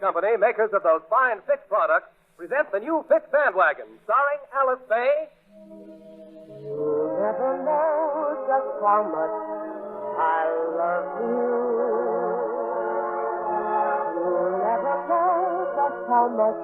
Company, makers of those fine Fitch products, present the new Fitch Bandwagon, starring Alice Faye. You never know just how much I love you. You never know just how much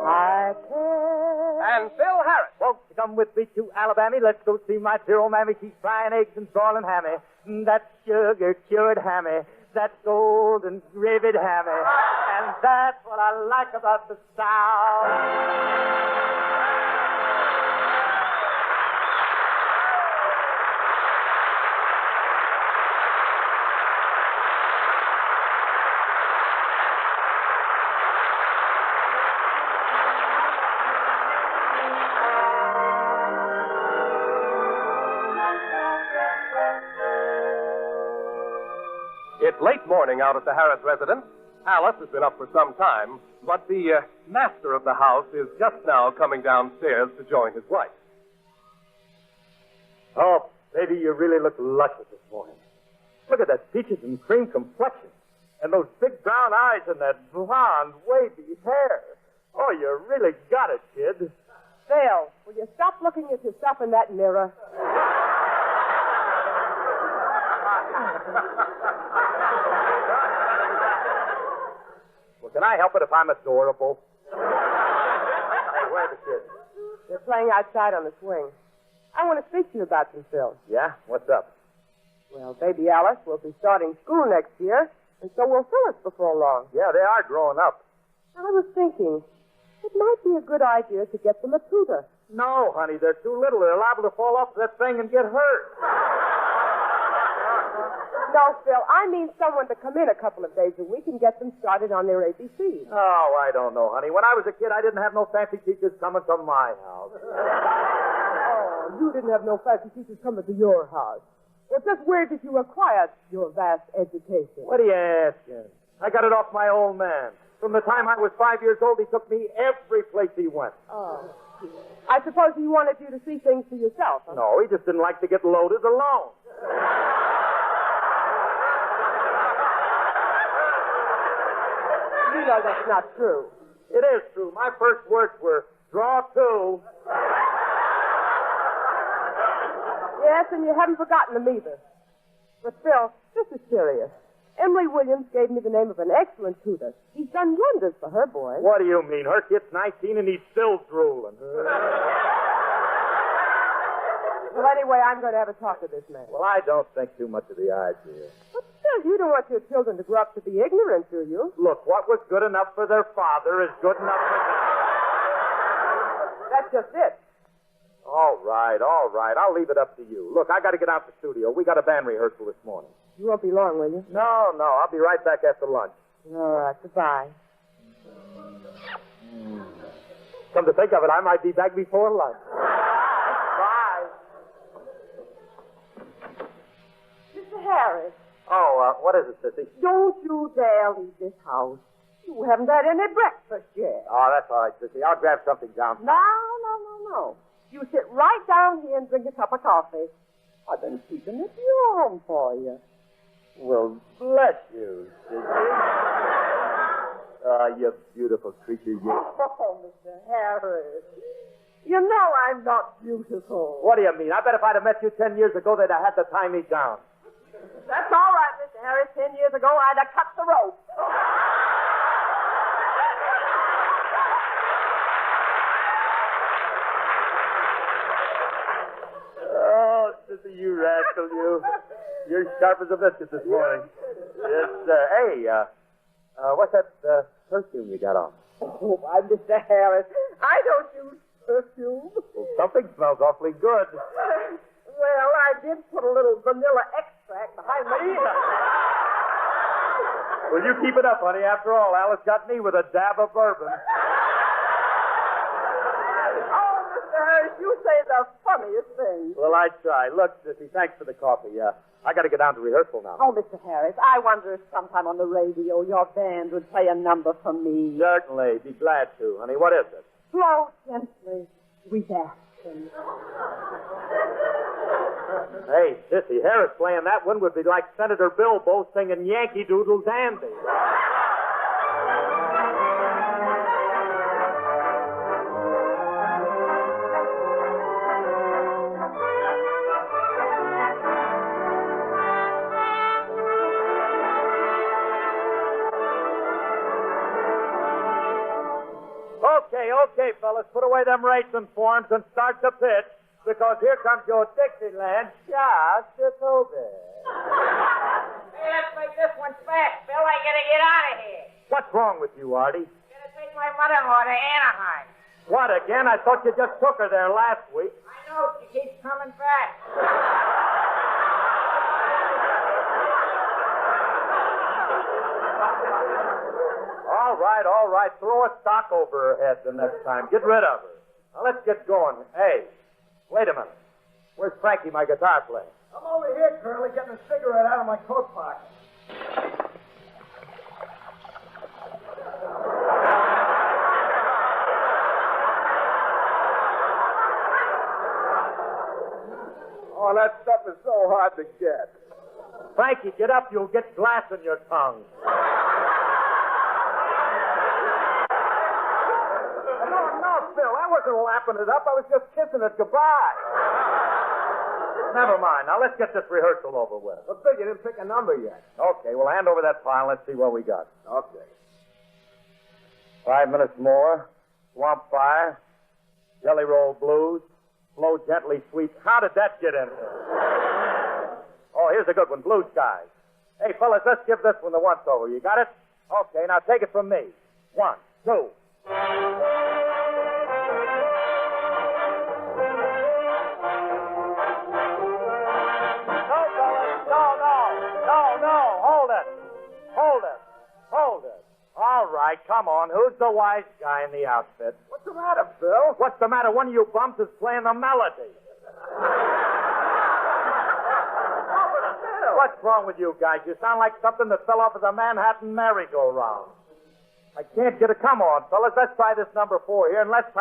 I care. And Phil Harris. Folks, come with me to Alabama. Let's go see my dear old mammy. She's frying eggs and broiling hammy. That's sugar-cured hammy. That's golden rivet hammy. And that's what I like about the South. It's late morning out at the Harris residence. Alice has been up for some time, but the master of the house is just now coming downstairs to join his wife. Oh, baby, you really look luscious this morning. Look at that peaches and cream complexion. And those big brown eyes and that blonde, wavy hair. Oh, you really got it, kid. Phil, will you stop looking at yourself in that mirror? Well, can I help it if I'm adorable? Hey, where are the kids? They're playing outside on the swing. I want to speak to you about them, Phil. Yeah? What's up? Well, baby Alice will be starting school next year, and so will Phyllis before long. Yeah, they are growing up. I was thinking, it might be a good idea to get them a tutor. No, honey, they're too little. They're liable to fall off that thing and get hurt. No, Phil, I mean someone to come in a couple of days a week and get them started on their ABCs. Oh, I don't know, honey. When I was a kid, I didn't have no fancy teachers coming to my house. Oh, you didn't have no fancy teachers coming to your house. Well, just where did you acquire your vast education? What are you asking? I got it off my old man. From the time I was 5 years old, he took me every place he went. Oh. I suppose he wanted you to see things for yourself, huh? No, he just didn't like to get loaded alone. You know that's not true. It is true. My first words were, draw two. Yes, and you haven't forgotten them either. But, Phil, this is serious. Emily Williams gave me the name of an excellent tutor. He's done wonders for her boy. What do you mean? Her kid's 19 and he's still drooling. Well, anyway, I'm going to have a talk with this man. Well, I don't think too much of the idea. But still, you don't want your children to grow up to be ignorant, do you? Look, what was good enough for their father is good enough for them. That's just it. All right. I'll leave it up to you. Look, I got to get out to the studio. We got a band rehearsal this morning. You won't be long, will you? No. I'll be right back after lunch. All right. Goodbye. Come to think of it, I might be back before lunch. Bye. Mr. Harris. Oh, what is it, Sissy? Don't you dare leave this house. You haven't had any breakfast yet. Oh, that's all right, Sissy. I'll grab something down. No. You sit right down here and drink a cup of coffee. I've been keeping it warm for you. Well, bless you, Sissy. You beautiful creature, you. Oh, Mr. Harris. You know I'm not beautiful. What do you mean? I bet if I'd have met you 10 years ago, they'd have had to tie me down. That's all right, Mr. Harris. 10 years ago, I'd have cut the rope. Oh, Sissy, you rascal, you. You're sharp as a biscuit this morning. Yes, hey, what's that perfume you got on? Oh, I'm Mr. Harris. I don't use perfume. Well, something smells awfully good. Well, I did put a little vanilla extract behind my ear. Well, you keep it up, honey. After all, Alice got me with a dab of bourbon. Oh, Mr. Harris, you say the funniest things. Well, I try. Look, Sissy, thanks for the coffee. I got to get down to rehearsal now. Oh, Mr. Harris, I wonder if sometime on the radio your band would play a number for me. Certainly. Be glad to, honey. What is it? Flow gently with action. Hey, Sissy, Harris playing that one would be like Senator Bilbo singing Yankee Doodle Dandy. Okay, fellas, put away them racing forms and start the pitch, because here comes your Dixieland shot to Toby. Hey, let's make this one fast, Bill. I gotta get out of here. What's wrong with you, Artie? Gotta take my mother-in-law to Anaheim. What, again? I thought you just took her there last week. I know, she keeps coming back. All right. Throw a stock over her head the next time. Get rid of her. Now, let's get going. Hey, wait a minute. Where's Frankie, my guitar player? I'm over here, Curly, getting a cigarette out of my coat pocket. Oh, that stuff is so hard to get. Frankie, get up. You'll get glass in your tongue. No, Phil, I wasn't lapping it up. I was just kissing it goodbye. Never mind. Now, let's get this rehearsal over with. Well, Phil, you didn't pick a number yet. Okay, well, hand over that file. Let's see what we got. Okay. 5 minutes more. Swamp Fire. Jelly Roll Blues. Flow Gently Sweet. How did that get in there? Oh, here's a good one. Blue Skies. Hey, fellas, let's give this one the once-over. You got it? Okay, now take it from me. 1, 2. Hold it. All right, come on. Who's the wise guy in the outfit? What's the matter, Phil? What's the matter? One of you bums is playing the melody. What's wrong with you guys? You sound like something that fell off of the Manhattan merry-go-round. I can't get a... Come on, fellas. Let's try this number 4 here, and let's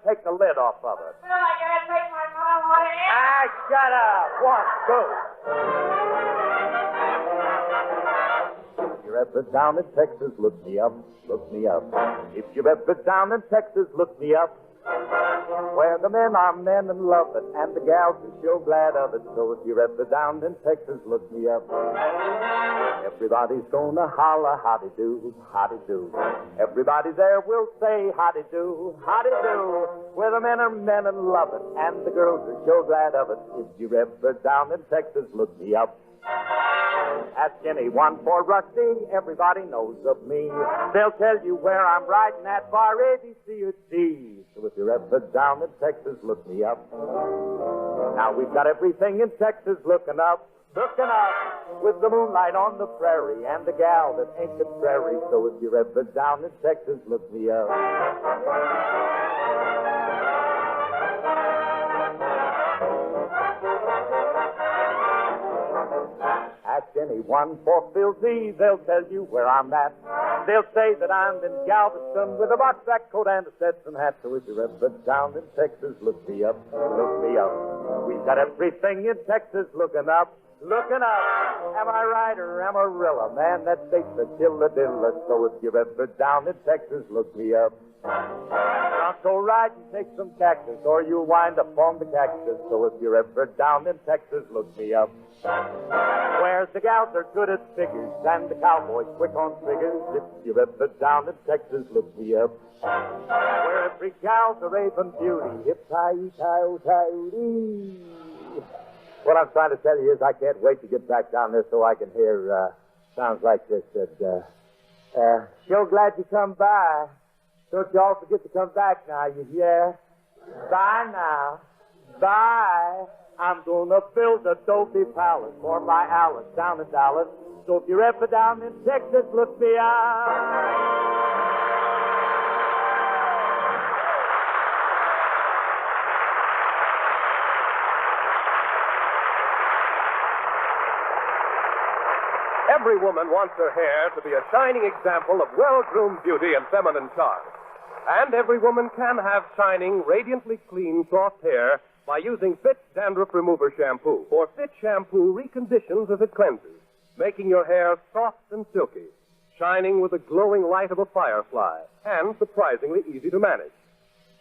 take the lid off of it. Bill, I gotta take my mother-in-law to Anaheim. Shut up. 1, 2. If you're ever down in Texas, look me up, look me up. If you're ever down in Texas, look me up. Where the men are men and love it, and the gals are sure glad of it. So if you're ever down in Texas, look me up. Everybody's gonna holler, howdy-do, howdy-do. Everybody there will say, howdy-do, howdy-do. Where the men are men and love it, and the girls are sure glad of it. If you're ever down in Texas, look me up. Ask anyone for Rusty, everybody knows of me. They'll tell you where I'm riding at bar A, B, C, or D. So if you're ever down in Texas, look me up. Now we've got everything in Texas looking up, with the moonlight on the prairie and the gal that ain't the prairie. So if you're ever down in Texas, look me up. Ask anyone for Phil Z, they'll tell you where I'm at. They'll say that I'm in Galveston with a box-back coat and a Stetson hat. So if you're ever down in Texas, look me up, look me up. We've got everything in Texas looking up, looking up. Am I right or Amarillo? Man, that state's a killadilla. So if you're ever down in Texas, look me up. Bronco ride and take some cactus, or you'll wind up on the cactus. So if you're ever down in Texas, look me up. Where the gals are good at figures and the cowboys quick on triggers. If you're ever down in Texas, look me up. Where every gal's a raven beauty. Hip-tie-tie-tie-tie-dee. What I'm trying to tell you is I can't wait to get back down there so I can hear sounds like this. Sure glad you come by. Don't you all forget to come back now, you hear? Bye now. Bye. I'm gonna build a Dolby Palace for my Alice down in Dallas. So if you're ever down in Texas, look me up. Every woman wants her hair to be a shining example of well-groomed beauty and feminine charm. And every woman can have shining, radiantly clean, soft hair by using Fitch Dandruff Remover Shampoo. For Fitch Shampoo reconditions as it cleanses, making your hair soft and silky, shining with the glowing light of a firefly, and surprisingly easy to manage.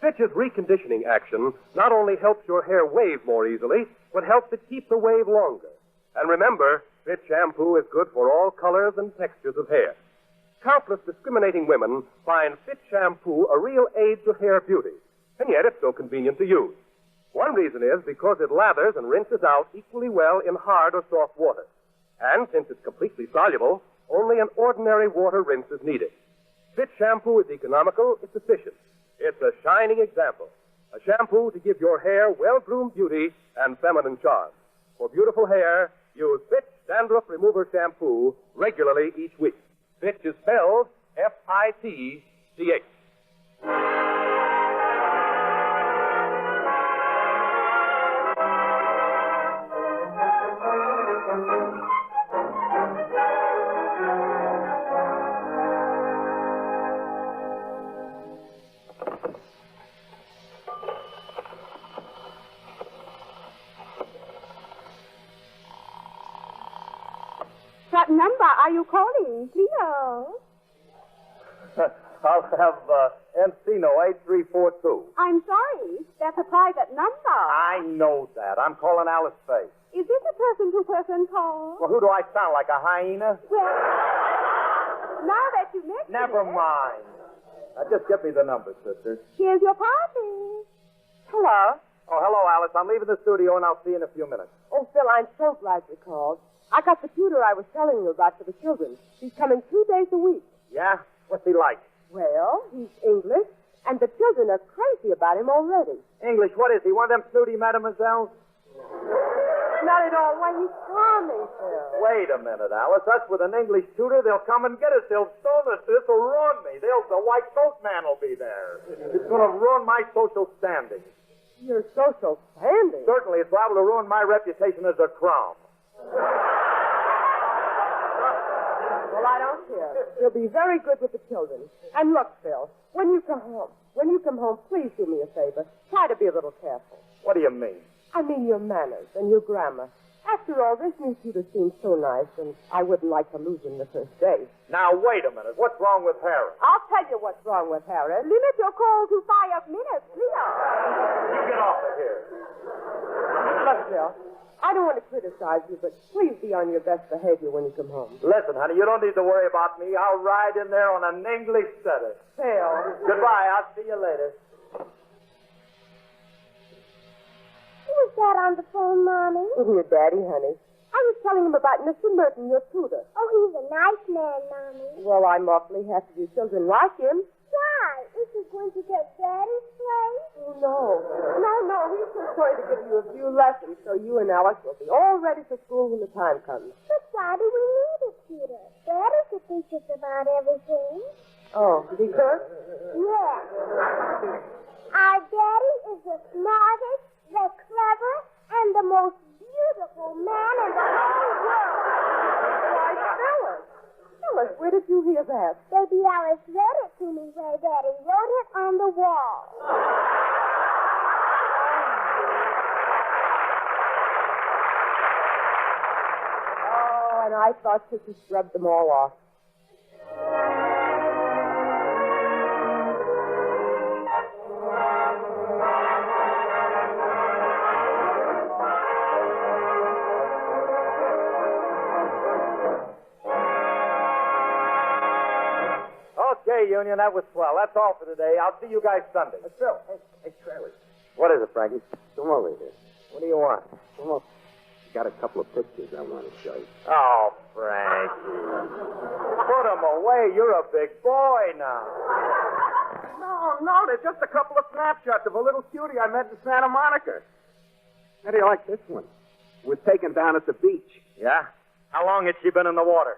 Fitch's reconditioning action not only helps your hair wave more easily, but helps it keep the wave longer. And remember, Fitch Shampoo is good for all colors and textures of hair. Countless discriminating women find Fitch Shampoo a real aid to hair beauty. and yet it's so convenient to use. One reason is because it lathers and rinses out equally well in hard or soft water. And since it's completely soluble, only an ordinary water rinse is needed. Fitch shampoo is economical, it's efficient. It's a shining example. A shampoo to give your hair well-groomed beauty and feminine charm. For beautiful hair, use Fitch Dandruff Remover Shampoo regularly each week. Fitch is spelled F-I-T-C-H. What number are you calling, Cleo? I'll have Encino 8342. I'm sorry. That's a private number. I know that. I'm calling Alice Faye. Is this a person-to-person call? Well, who do I sound like, a hyena? Well, now that you mention Never it, mind. Now, just give me the number, sister. here's your party. Hello. Oh, hello, Alice. I'm leaving the studio, and I'll see you in a few minutes. Oh, Phil, I'm so glad you called. I got the tutor I was telling you about for the children. He's coming 2 days a week. Yeah? What's he like? Well, he's English, and the children are crazy about him already. English, what is he? One of them snooty mademoiselles? Not at all. Why, he's charming, Phil. Wait a minute, Alice. Us with an English tutor, they'll come and get us. They'll stone us. This'll ruin me. The white coat man will be there. It's going to ruin my social standing. Your social standing? Certainly, it's liable to ruin my reputation as a crumb. Well, I don't care. He'll be very good with the children. And look, Phil, when you come home, please do me a favor. Try to be a little careful. What do you mean? I mean your manners and your grammar. After all, this new tutor seems so nice, and I wouldn't like to lose him the first day. Now, wait a minute. What's wrong with Harry? I'll tell you what's wrong with Harry. Limit your call to 5 minutes, Leo. You get off of here. Look, Phil, I don't want to criticize you, but please be on your best behavior when you come home. Listen, honey, you don't need to worry about me. I'll ride in there on an English setter. Phil. Goodbye. I'll see you later. Who's that on the phone, Mommy? Your daddy, honey. I was telling him about Mr. Merton, your tutor. Oh, he's a nice man, Mommy. Well, I'm awfully happy your children like him. Why? Is he going to get Daddy's place? Oh, no. No, he's just going to give you a few lessons so you and Alex will be all ready for school when the time comes. But why do we need a tutor? Daddy could teach us about everything. Oh, did he cook? Yes. Our Daddy is the smartest, the clever, and the most beautiful man in the whole world. Why, Phyllis, where did you hear that? Baby Alice read it to me where Daddy wrote it on the wall. Oh, and I thought Sissy scrubbed them all off. Okay, Union, that was swell. That's all for today. I'll see you guys Sunday. Phil, hey, Charlie. What is it, Frankie? Come over here. What do you want? Come on. Got a couple of pictures I want to show you. Oh, Frankie. Put them away. You're a big boy now. No, they're just a couple of snapshots of a little cutie I met in Santa Monica. How do you like this one? We're taken down at the beach. Yeah? How long had she been in the water?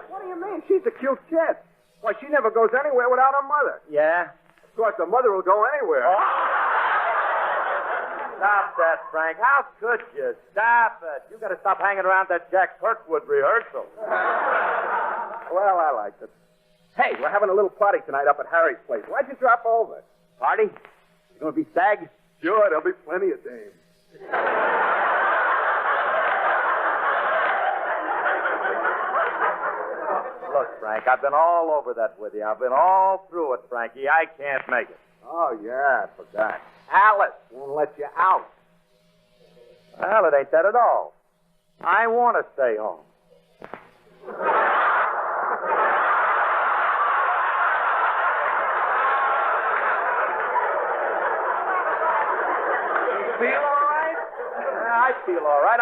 What do you mean? She's a cute kid. Why, she never goes anywhere without her mother. Yeah? Of course, the mother will go anywhere. Oh. Stop that, Frank. How could you? Stop it. You got to stop hanging around that Jack Kirkwood rehearsal. Well, I liked it. Hey, we're having a little party tonight up at Harry's place. Why'd you drop over? Party? You going to be stag? Sure, there'll be plenty of dames. Look, Frank, I've been all over that with you. I've been all through it, Frankie. I can't make it. Oh, yeah, I forgot. Alice won't let you out. Well, it ain't that at all. I want to stay home.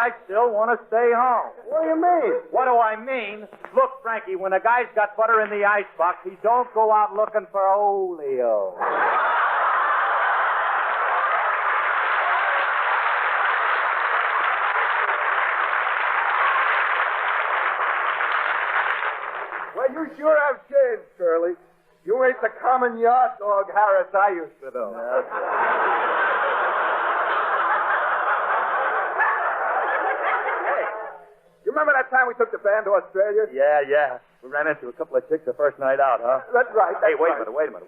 I still want to stay home. What do you mean? What do I mean? Look, Frankie, when a guy's got butter in the icebox, he don't go out looking for oleo. Well, you sure have changed, Curly. You ain't the common yacht dog Harris I used to know. Hey, you remember that time we took the band to Australia? Yeah. We ran into a couple of chicks the first night out, huh? That's right. Hey, wait a minute.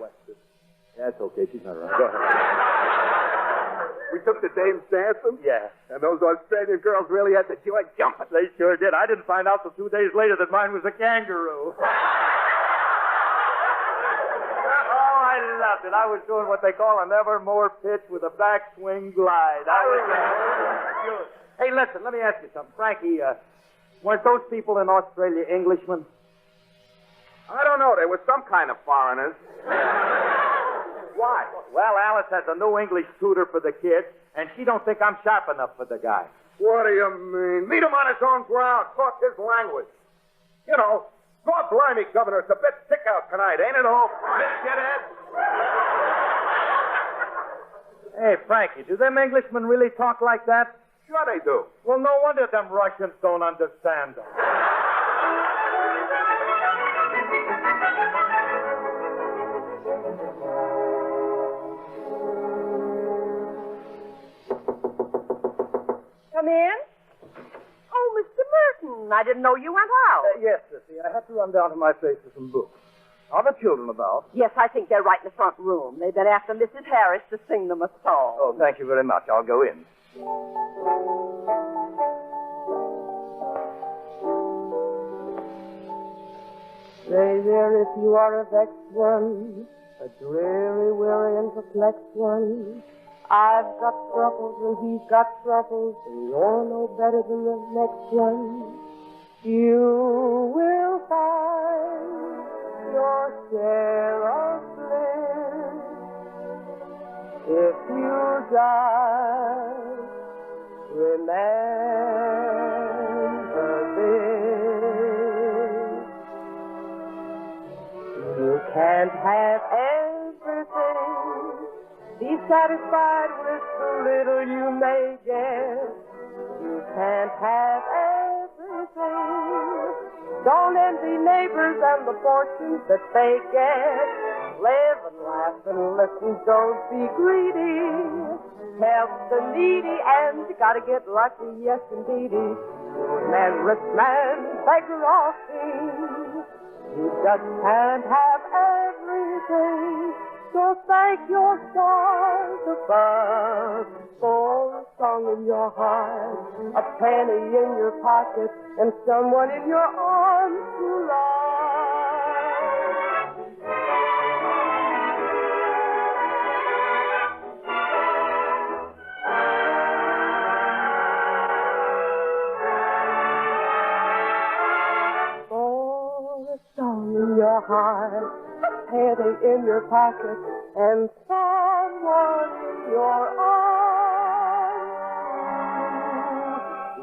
Yeah, it's okay. She's not around. Go ahead. We took the dames dancing. Yeah. And those Australian girls really had the joy jumping. They sure did. I didn't find out till 2 days later that mine was a kangaroo. Oh, I loved it. I was doing what they call an evermore pitch with a backswing glide. Hey, listen, let me ask you something. Frankie, weren't those people in Australia Englishmen? I don't know. They were some kind of foreigners. Why? Well, Alice has a new English tutor for the kids, and she don't think I'm sharp enough for the guy. What do you mean? Meet him on his own ground. Talk his language. You know, God blimey, Governor, it's a bit thick out tonight, ain't it, old shithead? Hey, Frankie, do them Englishmen really talk like that? Sure they do. Well, no wonder them Russians don't understand them. Come in. Oh, Mr. Merton, I didn't know you went out. Yes, Sissy, I had to run down to my place for some books. Are the children about? Yes, I think they're right in the front room. They've been after Mrs. Harris to sing them a song. Oh, thank you very much. I'll go in. Stay there if you are a vexed one, a dreary, weary, and perplexed one. I've got troubles and he's got troubles, and you're no better than the next one. You will find your share of bliss if you just remember this. You can't have everything. Be satisfied with the little you may get. You can't have everything. Don't envy neighbors and the fortunes that they get. Live and laugh and listen, don't be greedy. Help the needy and you gotta get lucky, yes indeedy. Man, rich man, beggar or king. You just can't have everything. So thank your stars above for a song in your heart, a penny in your pocket, and someone in your arms to love. For a song in your heart, penny in your pocket, and someone in your arms.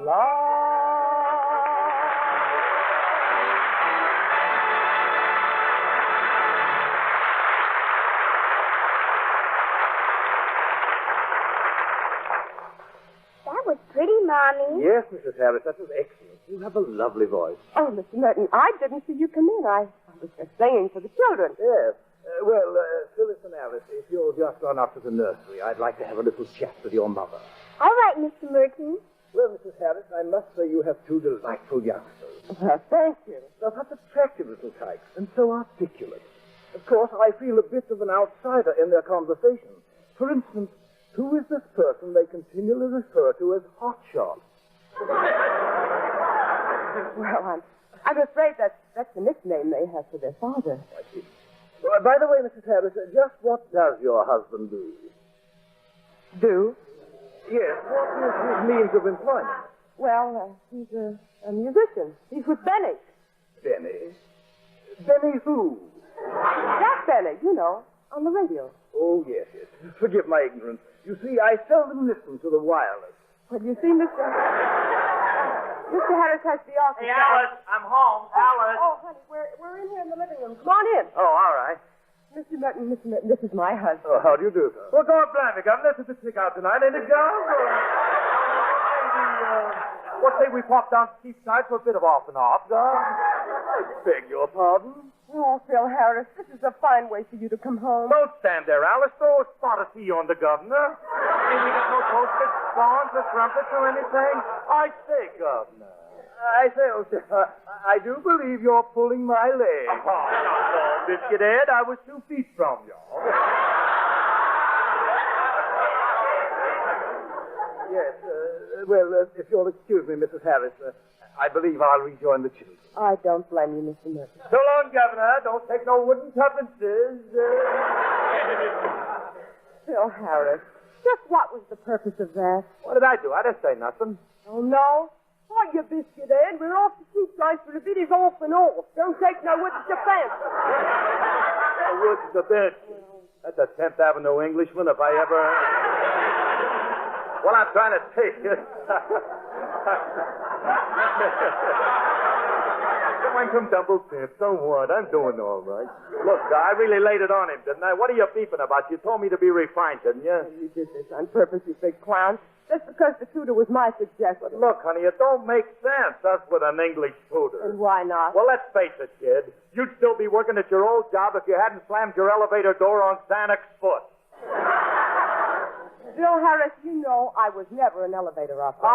Love. That was pretty, Mommy. Yes, Mrs. Harris, that was excellent. You have a lovely voice. Oh, Mr. Merton, I didn't see you come in. I was just singing for the children. Yes. Phyllis and Alice, if you'll just run up to the nursery, I'd like to have a little chat with your mother. All right, Mr. Merton. Well, Mrs. Harris, I must say you have two delightful youngsters. Thank you. They're such attractive little tykes and so articulate. Of course, I feel a bit of an outsider in their conversation. For instance, who is this person they continually refer to as Hotshot? Well, I'm afraid that's the nickname they have for their father. I see. Well, by the way, Mrs. Harris, just what does your husband do? Do? Yes, what is his means of employment? Well, he's a musician. He's with Benny. Benny? Benny who? Jack Benny, you know, on the radio. Oh, yes. Forgive my ignorance. You see, I seldom listen to the wireless. Well, you see, Mr. Mr. Harris has the office. Hey, Alice, I'm home. Alice. Oh, honey, we're in here in the living room. Come on in. Oh, all right. Mr. Merton, this is my husband. Oh, how do you do, sir? Well, God bless me, Governor. This is the chick out tonight, ain't it, Governor? What say we pop down to Cheapside for a bit of off and off, Governor? I beg your pardon? Oh, Phil Harris, this is a fine way for you to come home. Don't stand there, Alice. Throw a spot of tea on the Governor. Ain't we got no toasters, scones, or trumpets, or anything? I say, Governor. I say, oh, sir, I do believe you're pulling my leg. Oh, no, Biscuit Ed. I was 2 feet from you. Yes, if you'll excuse me, Mrs. Harris, I believe I'll rejoin the children. I don't blame you, Mr. Merton. So long, Governor. Don't take no wooden tuppences. Phil Harris, just what was the purpose of that? What did I do? I didn't say nothing. Oh, no? Oh, you biscuit, Ed. We're off to Cheapside for the bit is off and off. Don't take no wood to fancy. The woods the bit. That's a 10th Avenue Englishman if I ever... What I'm trying to take is... Come double tip. Don't worry. I'm doing all right. Look, I really laid it on him, didn't I? What are you beeping about? You told me to be refined, didn't you? You did this on purpose, you big clown. Just because the tutor was my suggestion. But look, honey, it don't make sense, us with an English tutor. And why not? Well, let's face it, kid. You'd still be working at your old job if you hadn't slammed your elevator door on Sanok's foot. Bill Harris, you know I was never an elevator operator.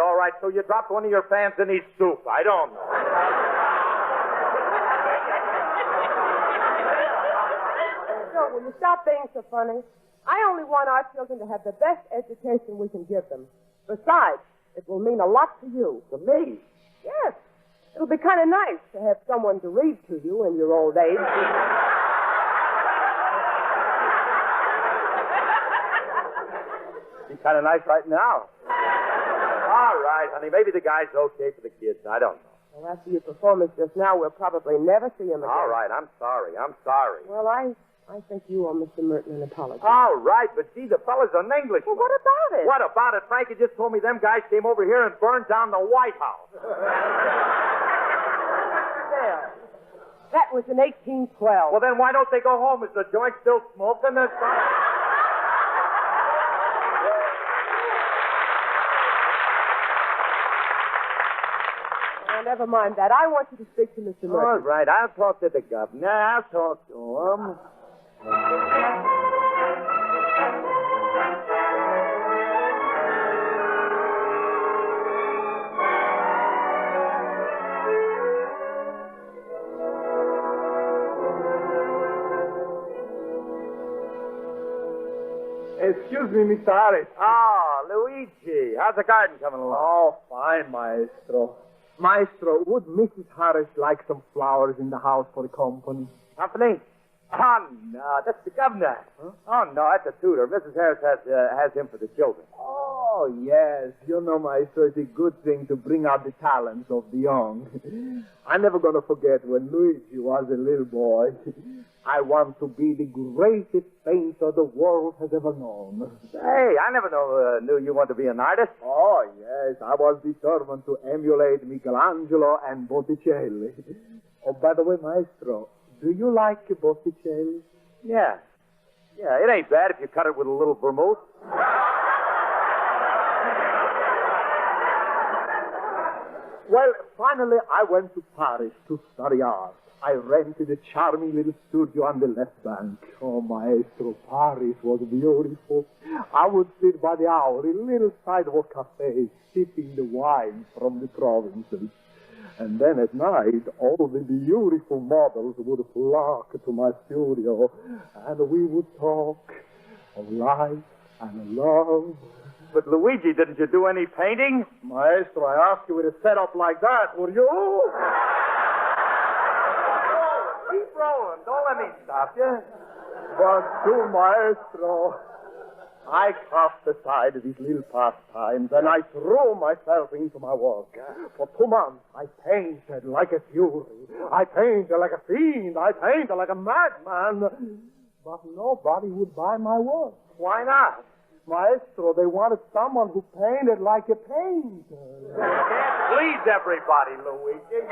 All right. So you dropped one of your fans in his soup. I don't know. So, will you stop being so funny? I only want our children to have the best education we can give them. Besides, it will mean a lot to you. To me? Yes. It'll be kind of nice to have someone to read to you in your old age. Be kind of nice right now. All right, honey. Maybe the guy's okay for the kids. I don't know. Well, after your performance just now, we'll probably never see him again. All right. I'm sorry. Well, I think you owe Mr. Merton an apology. All right, but gee, the fella's an Englishman. Well, what about it? What about it? Frankie just told me them guys came over here and burned down the White House. Well, that was in 1812. Well, then why don't they go home? Is the joint still smoking? Never mind that. I want you to speak to Mr. Merton. All right, I'll talk to the governor. I'll talk to him. Excuse me, Mr. Harris. Oh, Luigi. How's the garden coming along? Oh, fine, Maestro. Maestro, would Mrs. Harris like some flowers in the house for the company? Company? Oh, no, that's the governor. Huh? Oh, no, that's the tutor. Mrs. Harris has him for the children. Oh, yes. You know, Maestro, it's a good thing to bring out the talents of the young. I'm never going to forget when Luigi was a little boy. I want to be the greatest painter the world has ever known. Hey, I never knew you wanted to be an artist. Oh, yes. I was determined to emulate Michelangelo and Botticelli. Oh, by the way, Maestro, do you like Botticelli? Yeah. Yeah, it ain't bad if you cut it with a little vermouth. Well, finally, I went to Paris to study art. I rented a charming little studio on the left bank. Oh, Maestro, Paris was beautiful. I would sit by the hour in little sidewalk cafes, sipping the wine from the provinces. And then at night, all the beautiful models would flock to my studio, and we would talk of life and love. But, Luigi, didn't you do any painting? Maestro, I asked you with a setup like that, would you? Keep rolling. Don't let me stop you. But to Maestro, I cast aside these little pastimes and I threw myself into my work. For 2 months, I painted like a fury. I painted like a fiend. I painted like a madman. But nobody would buy my work. Why not? Maestro, they wanted someone who painted like a painter. You can't please everybody, Luigi.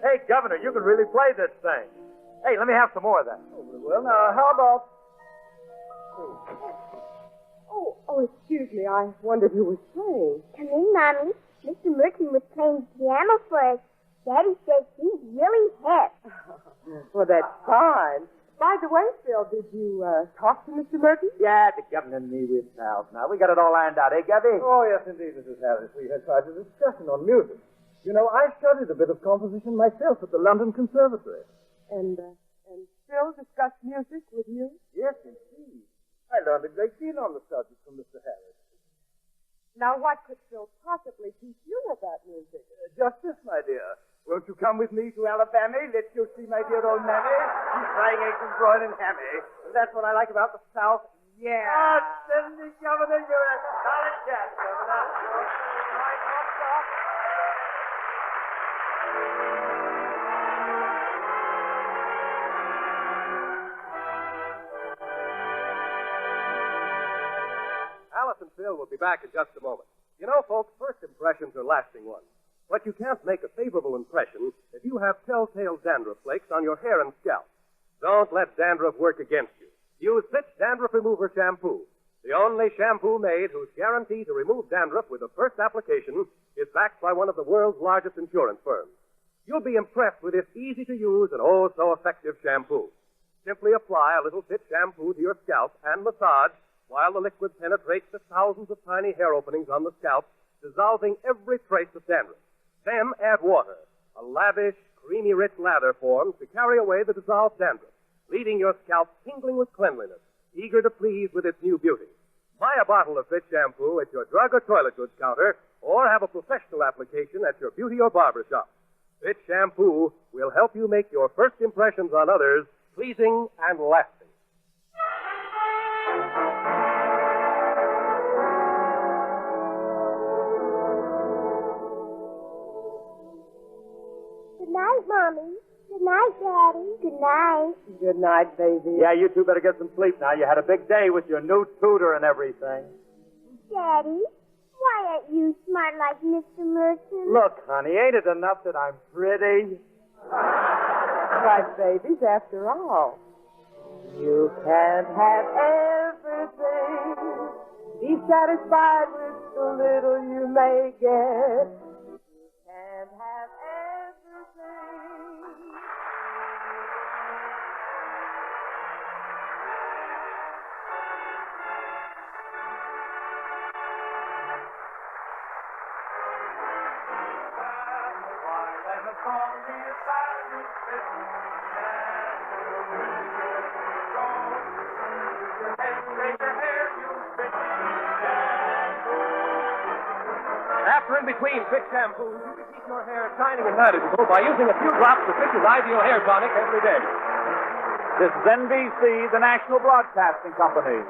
Hey, Governor, you can really play this thing. Hey, let me have some more of that. Well, now, how about... Oh, excuse me. I wondered who was playing. Come in, Mommy. Mr. Merton was playing piano for us. Daddy says he's really hip. Well, that's fine. By the way, Phil, did you talk to Mr. Merton? Yeah, the Governor and me, we're pals now. We got it all ironed out, eh, Govey? Oh, yes, indeed, Mrs. Harris. We had quite a discussion on music. You know, I studied a bit of composition myself at the London Conservatory. And Phil discussed music with you? Yes, indeed. I learned a great deal on the subject from Mr. Harris. Now, what could Phil possibly teach you about music? Just this, my dear. Won't you come with me to Alabama? Let you see my dear old mammy. She's frying eggs and broiling hammy. That's what I like about the South. Yeah. Oh, send me, Governor. You're a solid chap, Governor. Right off top. Alice and Phil will be back in just a moment. You know, folks, first impressions are lasting ones. But you can't make a favorable impression if you have telltale dandruff flakes on your hair and scalp. Don't let dandruff work against you. Use Fitch Dandruff Remover Shampoo, the only shampoo made whose guarantee to remove dandruff with the first application is backed by one of the world's largest insurance firms. You'll be impressed with this easy-to-use and oh-so-effective shampoo. Simply apply a little Fitch shampoo to your scalp and massage while the liquid penetrates the thousands of tiny hair openings on the scalp, dissolving every trace of dandruff. Then add water. A lavish, creamy-rich lather forms to carry away the dissolved dandruff, leaving your scalp tingling with cleanliness, eager to please with its new beauty. Buy a bottle of Fitch shampoo at your drug or toilet goods counter, or have a professional application at your beauty or barber shop. Fitch shampoo will help you make your first impressions on others pleasing and lasting. Good night, Mommy. Good night, Daddy. Good night. Good night, baby. Yeah, you two better get some sleep now. You had a big day with your new tutor and everything. Daddy, why aren't you smart like Mr. Merton? Look, honey, ain't it enough that I'm pretty? Right, babies, after all. You can't have everything. Be satisfied with the little you may get. You can't have everything. After and between Fitch shampoos, you can keep your hair shining and manageable by using a few drops of Fitch's Ideal Hair Tonic every day. This is NBC, the National Broadcasting Company.